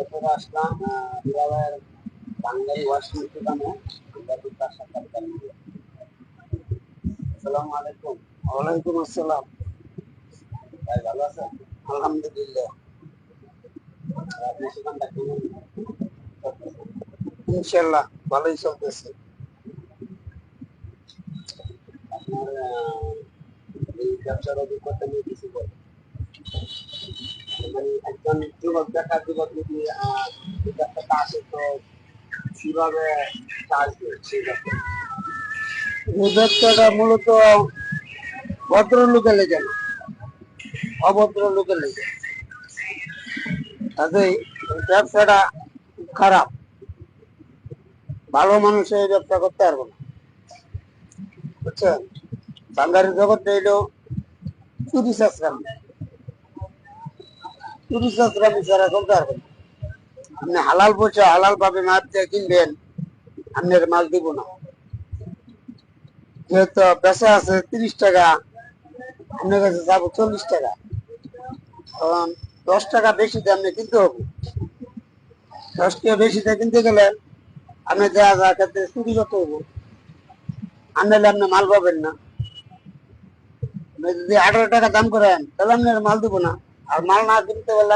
আমরা আসলাম দুলাভাইয়ের বাঙালি ওয়াশিং দোকানে। আমরা তো তার সাক্ষাৎকার নিব। আসসালামু আলাইকুম। ওয়ালাইকুম আসসালাম। ভাই ভালো আছেন? আলহামদুলিল্লাহ, আপনার দোকানটা কেমন চলতেছে? ইনশাল্লাহ ভালোই চলতেছে। আপনার এই ব্যবসার অভিজ্ঞতা নিয়ে কিছু বলেন। মানে একজন যুবক বেকার যুবক যদি এই ব্যবসাটা আসে তো কিভাবে আসবে সেই ব্যবসা? এই ব্যবসাটা মূলত ভদ্র লোকের লেগে না, অভদ্র লোকের লেগে। কাজেই এই ব্যবসাটা খুব খারাপ। ভালো মানুষ এই ব্যবসা করতে পারবো না, বুঝছেন? বাঙালি জগৎটা এলো চুরি চাষরামি, চুরি চাষরামি ছাড়া চলতে পারবো না। আপনি হালাল পয়সা হালাল ভাবে মাছ দিয়ে কিনবেন, আপনার মাছ দিব না। যেহেতু বেচা আছে 30 টাকা, আপনার কাছে যাবো 40 টাকা, কারণ 10 টাকা বেশি দিয়ে আপনি কিনতে হবে। 10 টাকা বেশি দিয়ে কিনতে গেলে আপনি যা যা ক্ষেত্রে চুরি করতে হবো, আনলে আপনি মাল পাবেন না। আপনি যদি 18 টাকা দাম করেন তাহলে আপনার মাল দিব না, আর মাল না কিনতে পারলে